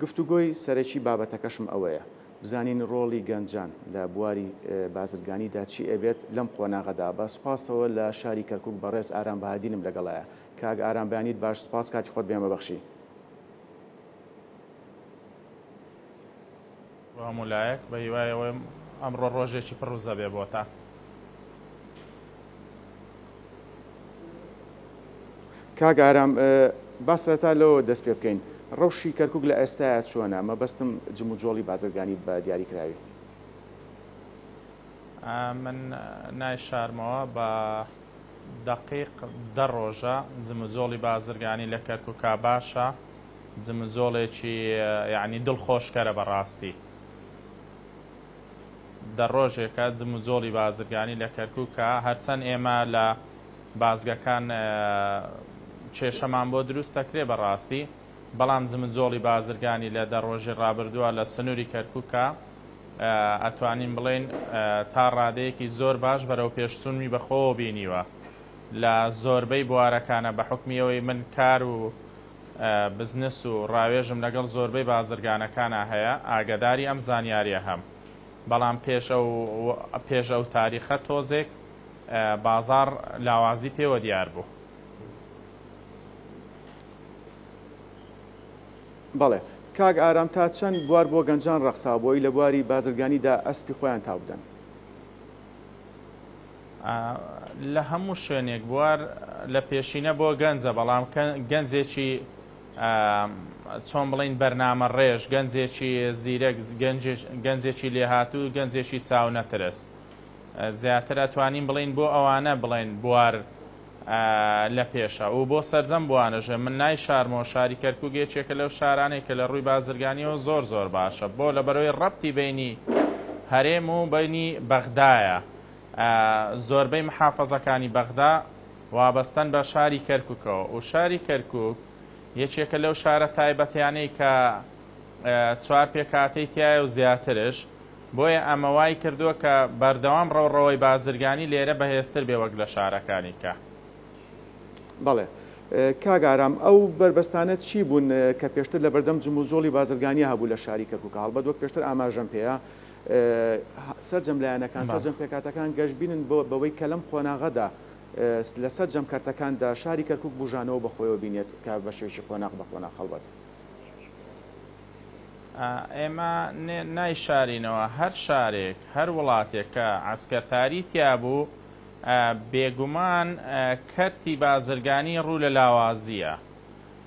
گفتوگۆی سەرەکی بابەتەکەشم ئەوەیە بزانین ڕۆڵی گەنجان لە بواری بازرگانیدا چی ئەبێت لەم قۆناغەدا بە سوپاسەوە لە شاری کەرکووک بەڕێز ئارام بەهادینم لەگەڵایە کاک ئارام بەیانیت باش سوپاس کاتی خۆت بێمە بەخشی وامولایەک بە هیوایەوە ئەمڕۆ ڕۆژێکی پڕوزە بێ بۆ تا کاک ئارام با سەرەتا لەوە دەست پێ بکەین ڕەوشی کەرکووک لە ئێستاە چۆنە مەبەستم جم و جۆڵی بازرگانی بە دیاریکراوی من نای شارمەوە بە دەقیق دە ڕۆژە جمجۆڵی بازرگانی لە کەرکووکا باشە جمجۆڵێکی یعنی دڵخۆشکەرە بەڕاستی دە ڕۆژێکە جمجۆڵی بازرگانی لە کەرکووکە هەرچەند ئێمە لە بازگەکان کێشەمان بۆ دروست دەکرێ بەڕاستی بەڵام جمجۆڵی بازرگانی لە دە ڕۆژی ڕابردووە لە سنووری کەرکووکە ئەتوانین بڵێن تا ڕادەیەکی زۆر باش بەرەو پێشچوونی بەخۆوە بینیوە لە زۆربەی بوارەکانە بە حکمیەوەی من کار و بزنس و ڕاوێژم لەگەڵ زۆربەی بازرگانەکانە هەیە ئاگداری ئەم زانیاریە هەم بەڵام پێش ئەو تاریخە تۆزێک بازار لاوازی پێوە دیار بوو. بەڵێ کاک ئارام تا چەند بوار بۆ گەنجان ڕەخسابۆی لە بواری بازرگانیدا ئەسپی خۆیان تا بدەن لە هەموو شوێنێک بوار لە پێشینە بۆ گەنجە بەڵام گەنجێکی چۆن بڵین بەرنامە ڕێژ گەنجێکی زیرەک گەنجێکی لێهاتوو گەنجێکی چاو نەترس زیاتر ئەتوانین بڵین بۆ ئەوانە بڵێن بوار لە پێشە و بۆ سەرجەم بوانەژە من نای شارمەوە شاری کەرکووک یەکێکە لەو شارانێک کە لە ڕووی بازرگانیەوە زۆر زۆر باشە بۆ لە بەرەوەی ڕەبتی بینی هەرێم و بینی بەغدایە زۆربەی محافەزەکانی بەغدا وابەستەن بە شاری کەرکووکەوە و شاری کەرکووک یەکێکە لەو شارە تایبەتیانەی کە چوار پێکاتەی تایە و زیاترش بۆیە ئەمە وای کردووە کە بەردەوام ڕەوڕەوەی بازرگانی لێرە بەهێزتر بێ وەک لە شارەکانی کە بەڵێ کاک ئارام ئەو بربەستانە چی بوون کە پێشتر لە بەردەم جموزۆڵی بازرگانی هەبوو لە شاری کەرکووک هەڵبەت وەک پێشتر ئاماژەم پێەیە سەرجەم لایەنەکان سەرجەم پێکاتەکان گەشتبینن بەوەی کە لەم قۆناغەدا لەسەر جەم کارتەکاندا شاری کەرکووک بژانەوە بەخۆیەوە بینێت کە بە شێوەیەکی قۆناغ بە قۆناغ هەڵبەت ئێمە نای شارینەوە هەر شارێک هەر وڵاتێک کە عسکەرتاری تیا بوو بێگومان کەرتی بازرگانی ڕوو لە لاوازیە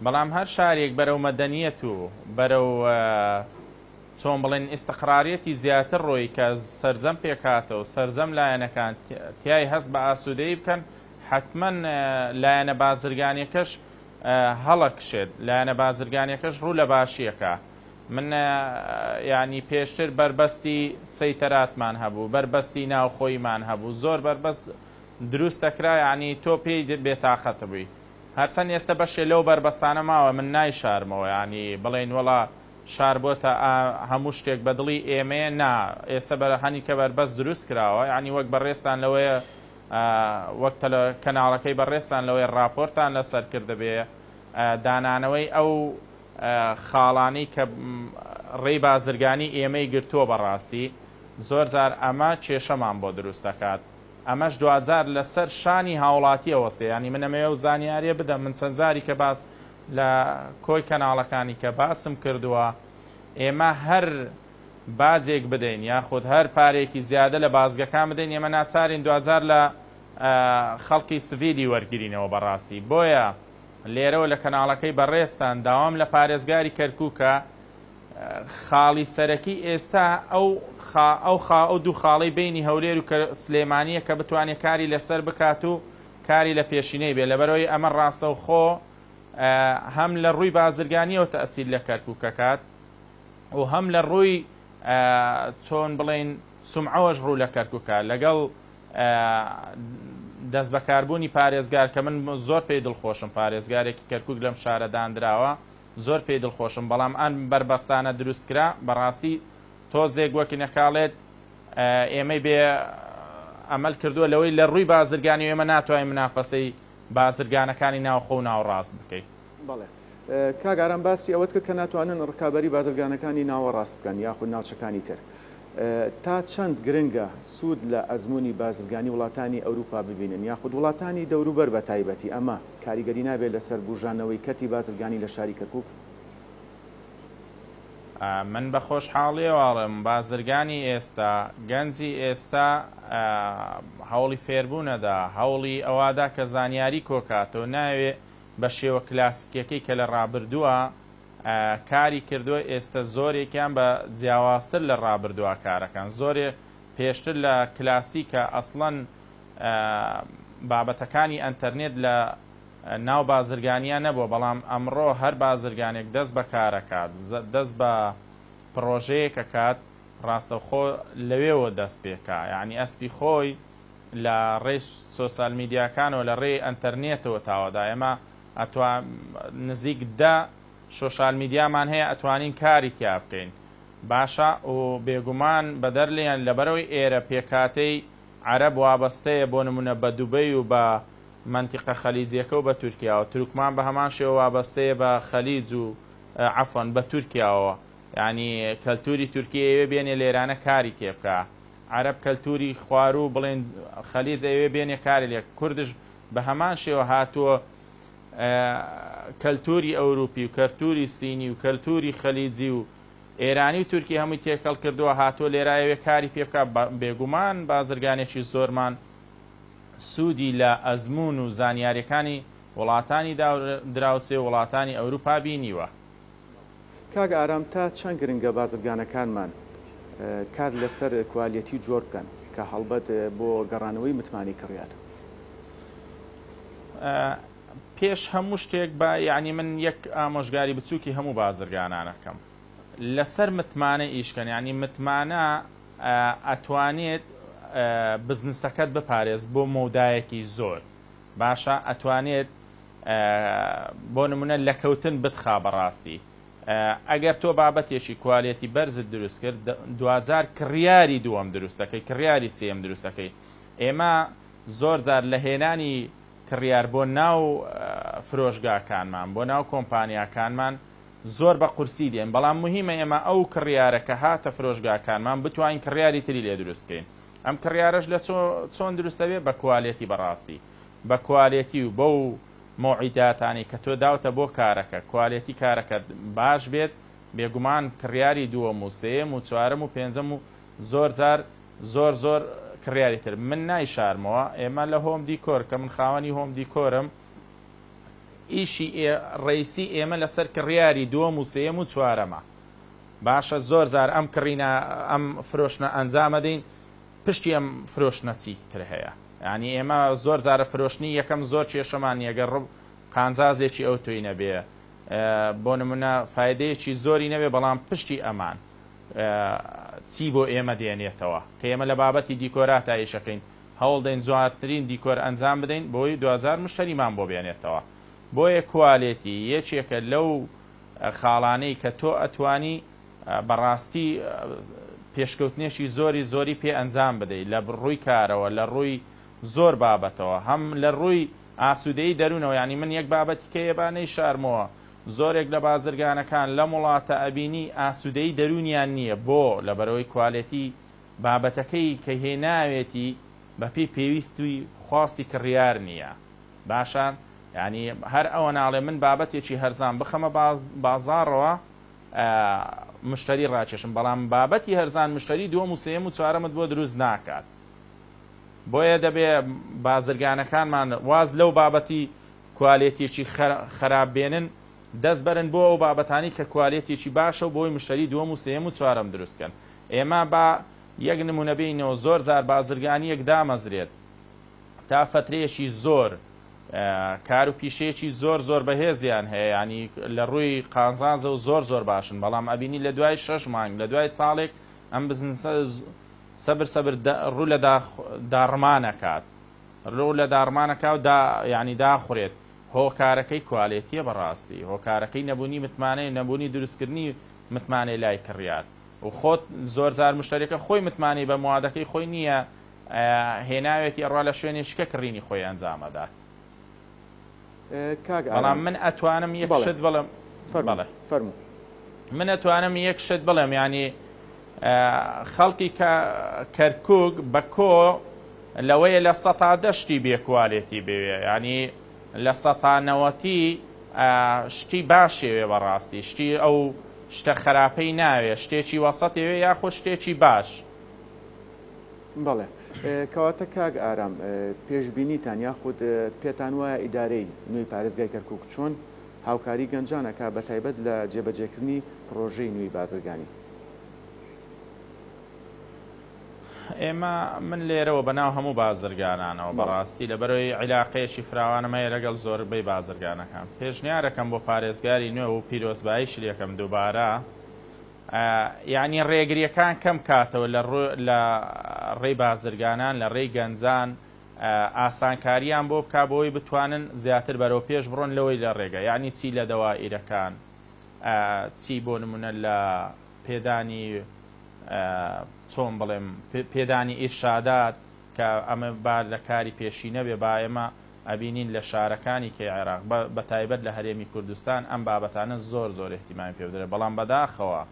بەڵام هەر شارێک بەرەو مەدەنیەت و بەرەو چۆن بڵێن ئیستقراریەتی زیاتر ڕۆی کە سەرجەم پێکاتەوە سەرجەم لایەنەکان تیای هەست بە ئاسوودەیی بکەن حتمما لایەنە بازرگانیەکەش هەڵەکشێت لایەنە بازرگانیەکەش ڕوو لە باشیەکە من ینی پێشتر بربەستی سەیتەراتمان هەبوو بربەستی ناوخۆیمان هەبوو زۆر بربەست دروست دەکرا ینی تۆ پێی بێتاقەت بووی هەرچەند ئێستا بەشێ لەو بربەستانە ماوە من نای شارمەوە ینی بڵێن وەڵا شار بۆتە هەموو شتێک بەدڵی ئێمەیە نا ئێستا بەرەهەنی کە بەربەست دروست کراوە ینی وەک بەڕێستان لەوەیە وەک کەناڵەکەی بەڕێستان لەوەی راپۆرتان لەسەر کردبێ دانانەوەی ئەو خاڵانی کە ڕێی بازرگانی ئێمەی گرتووە بەڕاستی زۆر جار ئەمە کێشەمان بۆ دروست دەکات ئەمەش دوجار لەسەر شانی هاوڵاتی ئەوەستێ ینی منەمەوە زانیاریە بدەم من چەند جاری کە باس لە کۆی کەناڵەکانی کە باسم کردووە ئێمە هەر باجێک بدەین یاخود هەر پارێکی زیادە لە بازگەکان بدەین ئێمە ناچارین دوجار لە خەڵکی سڤیلی وەرگرینەوە بەڕاستی بۆیە لێرەوە لە کەناڵەکەی بەڕێستان داوام لە پارێزگاری کەرکووکە خاڵی سەرەکی ئێستا ئەو دوو خاڵی بینی هەولێر و سلێمانیە کە بتوانێت کاری لەسەر بکات و کاری لە پێشینەی بێ لەبەرەوەی ئەمە ڕاستە و خۆ هەم لە ڕووی بازرگانیەوە تەئسیر لە کەرکووکەکات و هەم لە ڕووی چۆن بڵێن سومعەوەش ڕوو لە کەرکووکە لەگەڵ دەست بەکاربوونی پارێزگار کە من زۆر پێی دڵخۆشم پارێزگارێکی کەرکووک لەم شارە دانراوە زۆر پێی دڵخۆشم بەڵام ئەم بربەستانە دروستکرا بەڕاستی تۆزێک وەکی نەکاڵێت ئێمەی بێ ئەمەل کردووە لەوەی لە ڕووی بازرگانی ئێمە ناتوانین منافەسەی بازرگانەکانی ناوخۆ و ناوڕاست بکەیت. بەڵێ کاگاران باسی ئەوەت کرد کە ناتوانن ڕکابەری بازرگانەکانی ناوە ڕاست بکەن یاخود ناوچەکانی تر. تا چەند گرنگە سوود لە ئەزمموی بازرگانی وڵاتانی ئەوروپا ببینن یاخود وڵاتانی دەوروبەر بە تایبەتی ئەمە کاریگەری نابێت لەسەر بژانەوەی کەتی بازرگانی لە شاری کەرکووک؟ من بە خۆشحاڵیەوەڵم بازرگانی ئێستا گەنجی ئێستا هەوڵی فێربوونەدا هەوڵی ئەوادا کە زانیاری کۆکاتەوە ناوێ بە شێوە کلاسیکەکەی کە لە ڕابردووە کاری کردووە ئێستا زۆرێکیان بە جیاوازتر لە ڕابردووە کارەکان زۆرێ پێشتر لە کلاسیکە ئەسڵەن بابەتەکانی ئەنتەرنێت لە ناو بازرگانیان نەبووە بەڵام ئەمڕۆ هەر بازرگانێک دەست بە کارەکات دەست بە پرۆژەیەکە کات ڕاستەوخۆ لەوێەوە دەست پێکا یعنی ئەسپی خۆی لە ڕێی سۆسیال میدیاکانەوە لە ڕێی ئەنتەرنێتەوە تاوەدا ئێمە نزیک سۆشال میدیامان هەیە ئەتوانین کاری تیا بکەین باشە و بێگومان بە دەرلیان لەبەرەوەی ئێرە پێکاتەی عەرەب وابەستەیە بۆ نمونە بە دوبەی و بە منتیقە خەلیجیەکە و بە تورکیاوە تورکمان بە هەمان شێوە وابەستەیە بە خەلیج و عەفوەن بە تورکیاوە یعنی کەلتوری تورکیە ئەوێ بێنێ لێرانە کاری تێ بکە عەرەب کەلتوری خوار و بڵێن خەلیج ئەوێ بێنێ کاری لێ کوردش بە هەمان شێوە هاتووە کەلتوری ئەوروپی و کەلتوری سینی و کەلتوری خەلیجی و ئێرانی و تورکی هەمووی تێکەڵ کردووە هاتووە لێرایەوێ کاری پێ بکە بێگومان بازرگانێکی زۆرمان سوودی لە ئەزمون و زانیاریەکانی وڵاتانی دراوسێ وڵاتانی ئەوروپا بینیوە. کاگ ئارام تا چەند گرنگە بازرگانەکانمان کار لەسەر کوالیەتی جۆر بکەن کە هەڵبەت بۆ گەڕانەوەی متمانی کڕیار؟ پێش هەموو شتێک بە یعنی من یەک ئامۆژگاری بچووکی هەموو بازرگانانەکەم لەسەر متمانە ئیشکەن ینی متمانە ئەتوانێت بزنسەکەت بپارێز بۆ مەودایەکی زۆر باشە ئەتوانێت بۆ نمونە لەکەوتن بتخا بەڕاستی ئەگەر تۆ بابەتێکی کوالیەتی بەرزت دروست کرد دوزار کڕیاری دووەم دروست دەکەی کڕیاری سێم دروست دەکەی ئێمە زۆر جار لە هێنانی کڕیار بۆ ناو فرۆشگاکانمان بۆ ناو کۆمپانیاکانمان زۆر بە قورسی دێن بەڵام مهمە ئێمە ئەو کڕیارە کە هاتە فرۆشگاکانمان بتوانین کڕیاری تری لێ دروستکەین ئەم کڕیارەش لە چۆن دروستەوێت بە کوالیەتی بەڕاستی بە کوالیەتی و بەو مۆعیداتانی کە تۆ داوتە بۆ کارەکە کوالیەتی کارەکە باش بێت بێگومان کڕیاری دووەم و سێم و چوارەم و پێنجەم و زۆر جار زۆر کڕیاری تر من نایشارمەوە ئێمە لە هۆم دیکۆر کە من خاوەنی هۆم دیکۆرم ئیشی ڕیسی ئێمە لەسەر کڕیاری دووەم و سێم و چوارەمە باشە زۆر جار ئەم کڕینە ئەم فرۆشنە ئەنجامە دەین پشتی ئەم فرۆشنە چیتر هەیە ینی ئێمە زۆر جارە فرۆشتنی یەکەم زۆر کێشەمان ئەگەر قانزازێکی ئەو توی نەبێ بۆ نمونە فایدەیەکی زۆری نەبێ بەڵام پشتی ئەمان چی بۆ ئێمە دێنێتەوە کە ئێمە لە بابەتی دیکۆرات ئایشەکەین هەوڵ دەین جوارترین دیکۆر ئەنجام بدەین بۆی 2000 مشتریمان بۆ بێنێتەوە بۆیە کوالێتی یەکێکە لەو خاڵانەی کە تۆ ئەتوانی بەڕاستی پێشکەوتنێکی زۆری پێ ئەنجام بدەیت لە ڕووی کارەوە لە ڕووی زۆر بابەتەوە هەم لە ڕووی ئاسوودەی دەروونەوە ینی من یەک بابەتی کە ێبانەی شارمەوە زۆرێک لە بازرگانەکان لە وڵاتە ئەبینی ئاسوودەی دەرونیان نییە بۆ لە بەرەوەی کوالێتی بابەتەکەی کە هێناوێتی بەپی پێویستی خواستی کڕیار نییە باشان ینی هەر ئەوە ناڵێ من بابەتێکی هەرزان بخەمە بازاڕەوە مشتری ڕاکێشم بەڵام بابەتی هەرزان مشتری دووەم و سێم و چوارەمت بۆ دروست ناکات بۆیە دەبێ بازرگانەکانمان واز لەو بابەتی کوالێتێکی خراپ بێنن دەست بەرن بۆ ئەو بابەتانی کە کوالێتێکی باشە و بۆی مشتری دووەم و سێم و چوارەم دروستکەن ئێمە با یەک نمونە بینەوە زۆر زار بازرگانی یەک دامەزرێت تا فترەیەکی زۆر کار و پیشەیەکی زۆر بەهێزیان هەیە ینی لە ڕووی قازانزە و زۆر باشن بەڵام ئەبینی لە دوای 6 مانگ لە دوای ساڵێک ئەم بزنسە سەبر ڕوو لە داڕمانەکات ڕوو لە داڕمانەکە و ینی داخورێت هۆکارەکەی کوالێتیە بەڕاستی هۆکارەکەی نەبوونی متمانەی نەبوونی دروستکردنی متمانەی لای کڕیار و خۆت زۆر زار مشتریەکە خۆی متمانی بە موادەکەی خۆی نییە هێناوێتی ئەڕوا لە شوێنێکە کڕینی خۆی ئەنجامەدات بەڵام من ئەتوانم یەک شت بڵێم فەرموو من ئەتوانم یەک شت بڵێم ینی خەڵکی کەرکووک بە کۆ لەوەیە لە ١٠ شتی بێکوالێتی بوێ ینی لە ١٩ شتی باشێوێ بەڕاستی شتی ئەو شتە خراپەی ناوێ شتێکی وەسەتێوێ یاخۆ شتێکی باش بەڵێ کەواتە کاک ئارام پێشبینیتان یاخود پێتان وایە ئیدارەی نوێی پارێزگای کەرکووک چۆن هاوکاری گەنجانەکە بە تایبەت لە جێبەجێکردنی پرۆژەی نوێی بازرگانی ئێمە من لێرەوە بەناو هەموو بازرگانانەوە بەڕاستی لەبەرەوەی عیلاقەیەکی فراوانەمەیە لەگەڵ زۆربەی بازرگانەکان پێشنیارەکەم بۆ پارێزگاری نوێ و پیرۆزباییش لێکەم دووبارە یعنی ڕێگریەکان کەم کاتەوە لە ڕێی بازرگانان لە ڕێی گەنجان ئاسانکاریان بۆ بکا بۆی بتوانن زیاتر بەرەو پێش بڕۆن لەوەی لە ڕێگە یعنی چی لە دەوائیرەکان چی بۆ نمونە لە پێدانی چۆن بڵێم پێدانی ئیرشادات کە ئەمە با لە کاری پێشینە بێ با ئێمە ئەبینین لە شارەکانی کە عێراق بە تایبەت لە هەرێمی کوردستان ئەم بابەتانە زۆر زۆر احتیمامی پێ بدرێت بەڵام بەداخەوە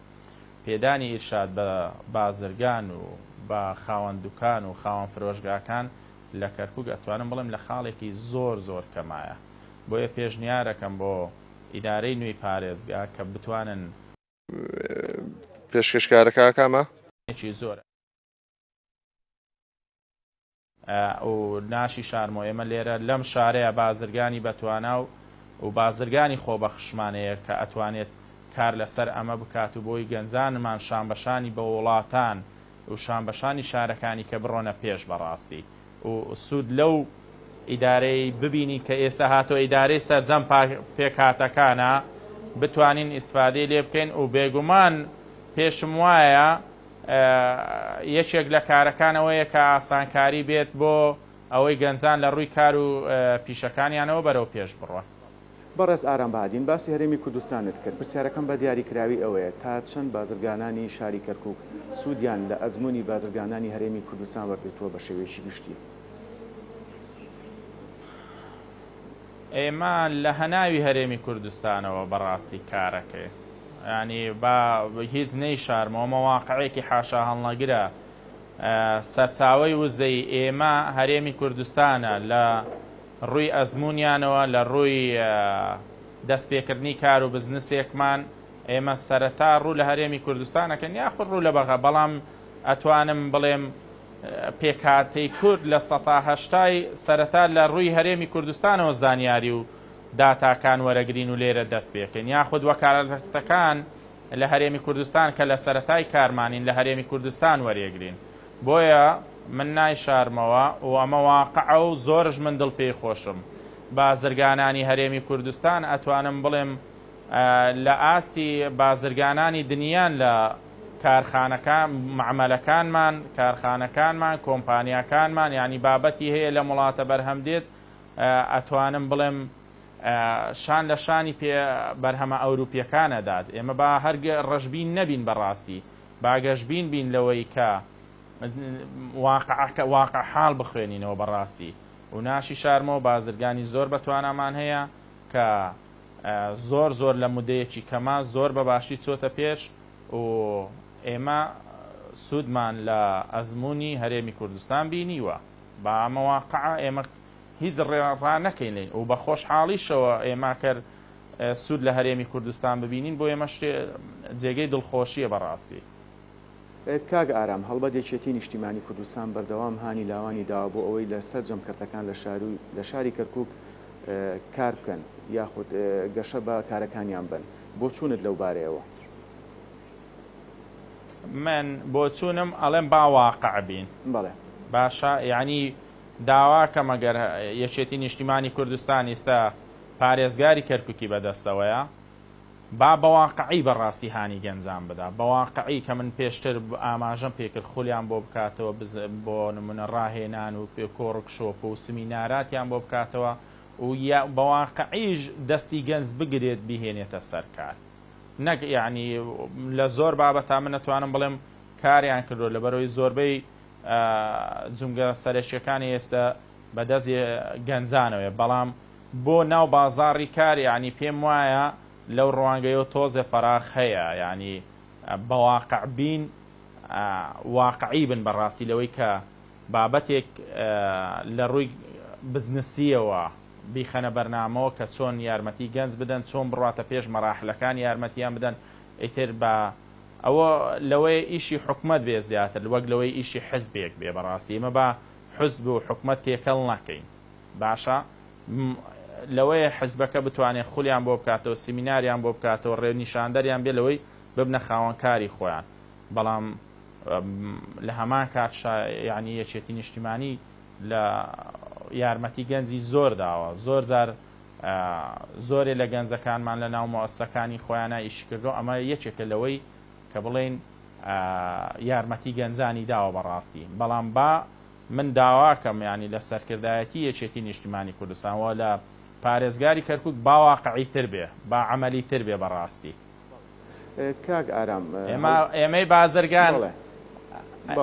پێدانی ئیرشاد بە بازرگان و بە خاوەن دوکان و خاوەن فرۆشگاکان لە کەرکووک ئەتوانم بڵێم لە خاڵێکی زۆر زۆر کەمایە بۆیە پێشنیارەکەم بۆ ئیدارەی نوێی پارێزگا کە بتوانن پێشکەشکارەکە کامە زۆر و ناشی شارمۆ ئێمە لێرە لەم شارەیە بازرگانی بەتوانا و بازرگانی خۆبەخشمانەیە کە ئەتوانێت کار لەسەر ئەمە بکات و بۆی گەنجانمان شانبەشانی بە وڵاتان و شانبەشانی شارەکانی کە بڕۆنە پێش بەڕاستی و سوود لەو ئیدارەی ببینی کە ئێستا هاتۆ ئیدارەی سەرجەم پێکهاتەکانە بتوانین ئیسفادەی لێ بکەین و بێگومان پێشم وایە یەکێک لە کارەکانەوەیە کە ئاسانکاری بێت بۆ ئەوەی گەنجان لە ڕووی کار و پیشەکانیانەوە بەرەو پێش بڕوە بەڕێز ئارام بادین باسی هەرێمی کوردستانت کرد پرسیارەکەم بە دیاریکراوی ئەوەیە تا چەند بازرگانانی شاری کەرکووک سوودیان لە ئەزمموی بازرگانانی هەرێمی کوردستان وەرگێتووە بە شێوەیەکی گشتی ئێمە لە هەناوی هەرێمی کوردستانەوە بەڕاستی کارەکەی ینی با هیچ نەی شارمەوە مەواقعێکی حاشا هەڵنەگرە سەرچاوەی وزەی ئێمە هەرێمی کوردستانە لە ڕووی ئەزممویانەوە لە ڕووی دەستپێکردنی کار و بزنسێکمان ئێمە سەرەتا ڕوو لە هەرێمی کوردستانەکەن یاخود ڕوو لە بەغا بەڵام ئەتوانم بڵێم پێکهاتەی کورد لە ١٨ سەرەتا لە ڕووی هەرێمی کوردستانەوە زانیاری و داتاکان وەرەگرین و لێرە دەست پێکەین یاخود وەکالەتەکان لە هەرێمی کوردستان کە لە سەرەتای کارمانین لە هەرێمی کوردستان وەرێگرین بۆیە من نایشارمەوە و ئەمە واقعە و زۆرش من دڵ پێی خۆشم بازرگانانی هەرێمی کوردستان ئەتوانم بڵێم لە ئاستی بازرگانانی دنیان لە کارخانەکان معمەلەکانمان کارخانەکانمان کۆمپانیاکانمان ینی بابەتی هەیە لە وڵاتە بەرهەمدێت ئەتوانم بڵێم شان لە شانی بەرهەمە ئەوروپیەکانەدات ئێمە با هەرگە ڕەشبین نەبین بەڕاستی باگەشبین بین لەوەی کە واقع حاڵ بخوێنینەوە بەڕاستی و ناشی شارمەوە بازرگانی زۆر بەتوانامان هەیە کە زۆر زۆر لە مودەیەکی کەما زۆر بەباشی چۆتە پێش و ئێمە سوودمان لە ئەزمموی هەرێمی کوردستان بینیوە با ئەمە واقعە ئێمە هیچ ڕێڕا نەکەین و بە خۆشحاڵیشەوە ئێمە کرد سوود لە هەرێمی کوردستان ببینین بۆ ئێمە جێگەی دڵخۆشیە بەڕاستی کاگ ئارام هەڵبەت یەکێتی نیشتیمانی کوردستان بەردەوام هانی لاوانی داوا بۆ ئەوەی لە سەر جەمکردەکان لە شاری کەرکووک کار بکەن یاخود گەشە بە کارەکانیان بن بۆ چوونت لەو بارەیەوە من بۆ چوونم ئەڵێم با واقع بین بەڵێ باشە یعنی داواکەم ئەگەر یەکێتی نیشتیمانی کوردستان ئێستا پارێزگاری کەرکووکی بەدەستەوەیە با بەواقعی بەڕاستی هانی گەنجان بدا بەواقعی کە من پێشتر ئاماژەم پێکرد خولیان بۆ بکاتەوە بۆ نمونە ڕاهێنان و کۆڕک شۆپ و سمیناراتیان بۆ بکاتەوە و بەواقعیش دەستی گەنج بگرێت بهێنێتە سەرکار نەک یعنی لە زۆر بابەتا من نەتوانم بڵێم کاریان کردو لەبەرەوەی زۆربەی جونگە سەرەکیەکانی ئێستا بەدەست گەنجانەوەی بەڵام بۆ ناو بازاڕی کار یعنی پێم وایە لەو ڕوانگەیەوە تۆزێ فەراخ هەیە یعنی بەواقع بین واقعی بن بەڕاستی لەوەی کە بابەتێک لە ڕووی بزنسیەوە بیخەنە بەرنامەوە کە چۆن یارمەتی گەنج بدەن چۆن بڕاتە پێش مەراحلەکان یارمەتیان بدەن ئیتر بە ئەوە لەوەی ئیشی حکومەت بێ زیاتر وەک لەوەی ئیشی حزبێک بێ بەڕاستی ئێمە بە حزب و حکومەت تێکەڵ ناکەین باشە لەوەیە حزبەکە بتوانێت خولیان بۆ بکاتەوە سیمیناریان بۆ بکاتەوە ڕێنیشاندەریان بێ لەوەی ببنە خاوەنکاری خۆیان بەڵام لە هەمان کات یعنی یەکێتی نیشتیمانی لە یارمەتی گەنجی زۆر داوە زۆر جار زۆرێ لە گەنجەکانمان لە ناو مؤسسەکانی خۆیانە ئیشی کردو ئەمە یەکێکە لەوەی کە بڵێن یارمەتی گەنجانی داوە بەڕاستی بەڵام با من داواکەم ینی لە سەرکردایەتی یەکێتی نیشتیمانی کوردستانەوە لە پارێزگاری کەرکوک باواقعی تر بێ با عملی تر بێ بەڕاستی کاک ئارام ئێمەی بازرگان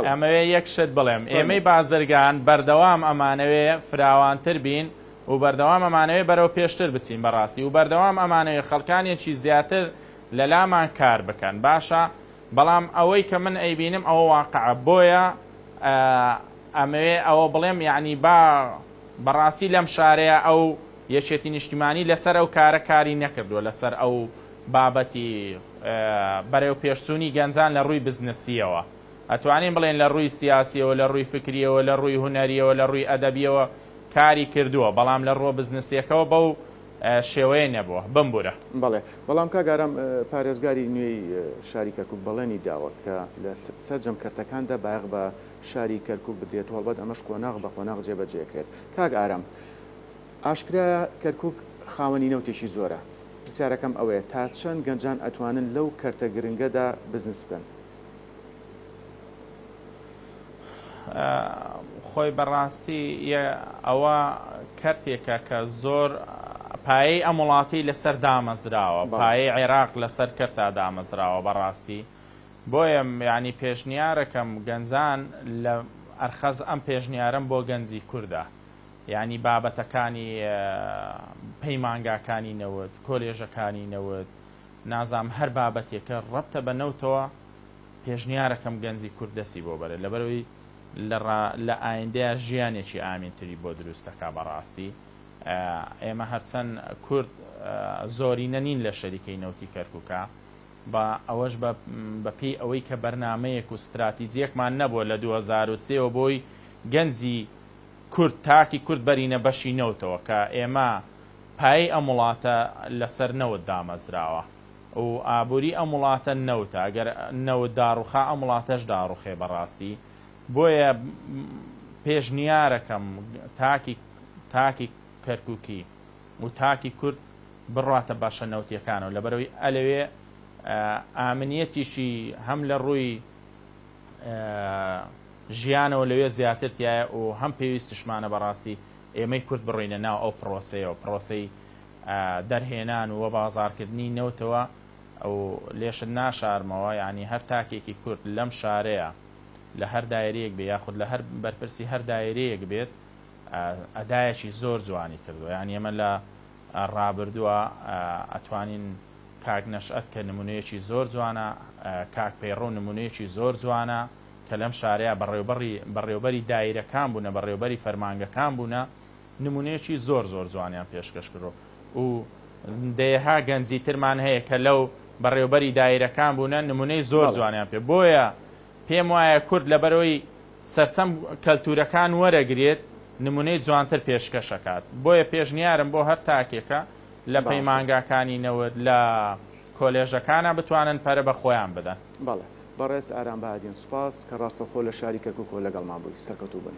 ئەمەوێ یەک شت بڵێم ئێمەی بازرگان بەردەوام ئەمانەوێ فراوانتر بین و بەردەوام ئەمانەوێ بەرەو پێشتر بچین بەڕاستی و بەردەوام ئەمانەوێ خەڵکانێکی زیاتر لە لامان کار بکەن باشە بەڵام ئەوەی کە من ئەیبینم ئەوە واقعە بۆیە ئەمەوێ ئەوە بڵێم یعنی با بەڕاستی لەم شارەیە ئەو یەکێتی نیشتیمانی لەسەر ئەو کارە کاری نەکردووە لەسەر ئەو بابەتی بەرەو پێشچوونی گەنجان لە ڕووی بزنسیەوە ئەتوانین بڵێن لە ڕووی سیاسیەوە لە ڕووی فکریەوە لە ڕووی هونەریەوە لە ڕووی ئەدەبیەوە کاری کردووە بەڵام لە ڕۆ بزنسیەکەەوە بەو شێوەیە نەبووە بمبورە بەڵێ بەڵام کاگارم پارێزگاری نوێی شاری کەرکوک بەڵێنی داوە کە لە سەرجەم کەرتەکاندا بایەغ بە شاری کەرکوک بدرێتەوە هەڵبەت ئەمەش قۆناغ بە قۆناغ جێبەجێکرێت کاک ئارام ئاشکرا کەرکوک خاوەنی نەوتێکی زۆرە پرسیارەکەم ئەوەیە تا چەند گەنجان ئەتوانن لەو کەرتە گرنگەدا بزنس بکەن خۆی بەڕاستی ئەوە کەرتێکە کە زۆر پایەی ئەم وڵاتی لەسەر دامەزراوە پایەی عێراق لەسەر کەرتا دامەزراوە بەڕاستی بۆیە ینی پێشنیارەکەم گەنجان لە ئەرخەز ئەم پێشنیارم بۆ گەنجی کووردە یعنی بابەتەکانی پەیمانگاکانی نەوت کۆلێژەکانی نەوت نازام هەر بابەتێکە ڕەبتە بە نەوتەوە پێشنیارەکەم گەنجی کورد دەستی بۆ بەرێت لەبەرەوەی لە ئایندەیە ژیانێکی ئامینتری بۆ دروستەکە بەڕاستی ئێمە هەرچەند کورد زۆرینە نین لە شەریکەی نەوتی کەرکووکە بە ئەوەش بەپێی ئەوەی کە بەرنامەیەک و استراتیجیەکمان نەبووە لە 2023 بۆی گەنجی کورد تاکی کورد بەرینە بەشی نەوتەوە کە ئێمە پای ئەم وڵاتە لەسەر نەوت دامەزراوە و ئابووری ئەم وڵاتە نەوتە ئەگەر نەوت داڕوخا ئەم وڵاتەش داڕوخێ بەڕاستی بۆیە پێشنیارەکەم تاکی کەرکووکی و تاکی کورد بڕاتە باشە نەوتیەکانەوە لەبەرەوەی ئەلەوێ ئامنیەتیشی هەم لە ڕووی ژیانەوە لەوێ زیاترتیایە و هەم پێویستشمانە بەڕاستی ئێمەی کورد بڕۆینە ناو ئەو پرۆسەیەوە پرۆسەی دەرهێنان و بازارکردنی نەوتەوە ئەو لێشت ناشارمەوە ینی هەر تاکێکی کورد لەم شارەیە لە هەر دایرەیەک بێ یاخود لە هەر بەرپرسی هەر دایرەیەک بێت ئەدایەکی زۆر جوانی کردووە یعنی ئێمە لە ڕابردووە ئەتوانین کاک نەشئەت کە نمونەیەکی زۆر جوانە کاک پەیڕۆ نمونەیەکی زۆر جوانە کە لەم شارەیە بەڕێوەبەری دایرەکان بوونە بەڕێوەبەری فەرمانگەکان بوونە نمونەیەکی زۆر جوانیان پێشکەش کردو و دەیەها گەنجی ترمان هەیە کە لەو بەڕێوەبەری دایرەکان بوونە نمونەی زۆر جوانیان پێ بۆیە پێم وایە کورد لەبەرەوەی سەرچەم کەلتورەکان وەرەگرێت نمونەی جوانتر پێشکەشەکات بۆیە پێشنیارم بۆ هەر تاکێکە لە پەیمانگاکانی نەوت لە کۆلێژەکانە بتوانن پەرە بە خۆیان بدەن بەڵێ بەڕێز ئارام بەهادین سوپاس کە ڕاستەخۆ لە شاری کەرکووک لەگەڵمان بووی سەرکەوتوو بن